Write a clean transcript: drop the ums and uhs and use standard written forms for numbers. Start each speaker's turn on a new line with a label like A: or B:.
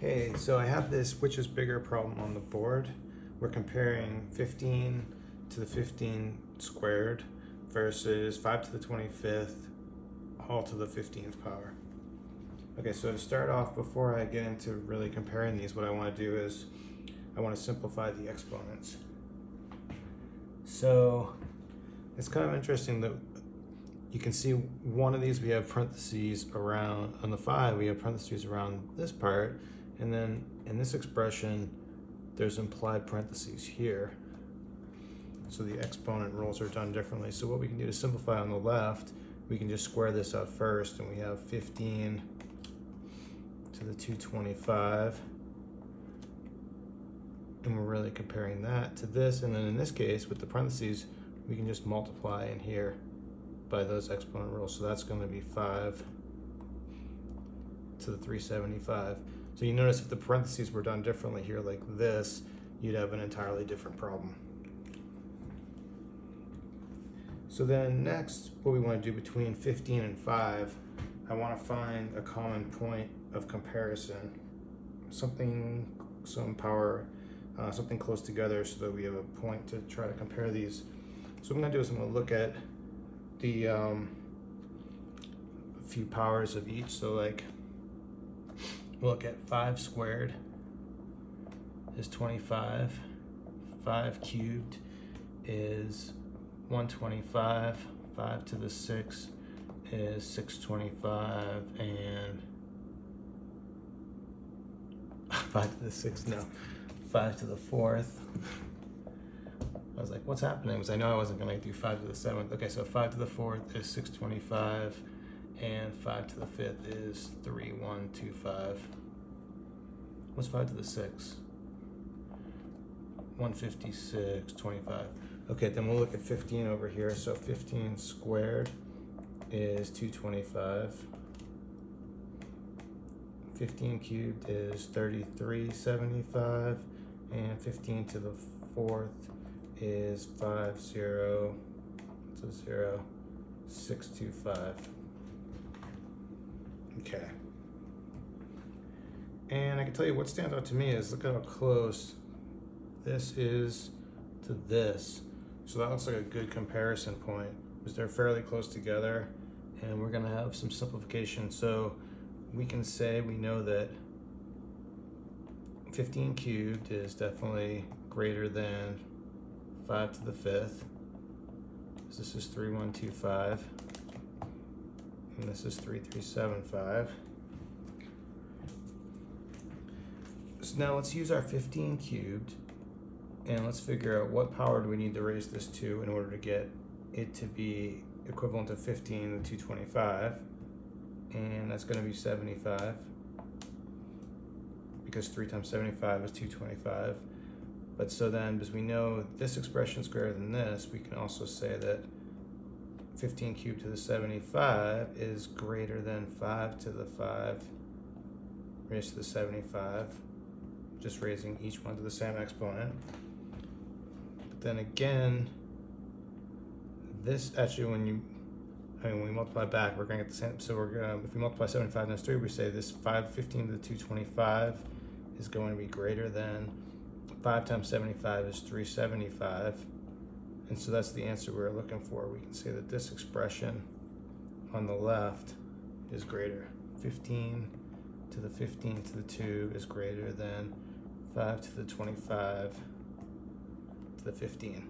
A: Hey, so I have this which is bigger problem on the board. We're comparing 15 to the 15 squared versus 5 to the 25th all to the 15th power. Okay, so to start off, before I get into really comparing these, what I want to do is I want to simplify the exponents. So it's kind of interesting that you can see one of these we have parentheses around, on the 5 we have parentheses around this part, and then in this expression there's implied parentheses here. So the exponent rules are done differently. So what we can do to simplify on the left, we can just square this out first, and we have 15 to the 225, and we're really comparing that to this, and then in this case with the parentheses we can just multiply in here by those exponent rules. So that's going to be 5 to the 375. So you notice if the parentheses were done differently here like this, you'd have an entirely different problem. So then next, what we want to do between 15 and 5, I want to find a common point of comparison, something close together so that we have a point to try to compare these. So what I'm going to do is I'm going to look at the few powers of each. So like we'll look at 5 squared is 25, 5 cubed is 125, 5 to the 6 is 625, and 5 to the 6, no, 5 to the 4th. I was like, what's happening? Because I know I wasn't going to do 5 to the 7th. Okay, so 5 to the 4th is 625, and 5 to the 5th is 3125. What's 5 to the 6? 156, 25. Okay, then we'll look at 15 over here. So 15 squared is 225. 15 cubed is 3375, and 15 to the 4th is 625. Okay. And I can tell you what stands out to me is look at how close this is to this. So that looks like a good comparison point because they're fairly close together, and we're gonna have some simplification. So we can say we know that 15 cubed is definitely greater than 5 to the 5th. So this is 3125, and this is 3375. So now let's use our 15 cubed, and let's figure out what power do we need to raise this to in order to get it to be equivalent to 15 to 225, and that's going to be 75, because 3 times 75 is 225. But so then, because we know this expression is greater than this, we can also say that 15 cubed to the 75 is greater than 5 to the 5 raised to the 75, just raising each one to the same exponent. But then again, this actually, when we multiply back, we're going to get the same. So we're going to, if we multiply 75 times 3, we say this 15 to the 225 is going to be greater than 5 times 75 is 375. And so that's the answer we're looking for. We can say that this expression on the left is greater. 15 to the 15 to the 2 is greater than 5 to the 25 to the 15.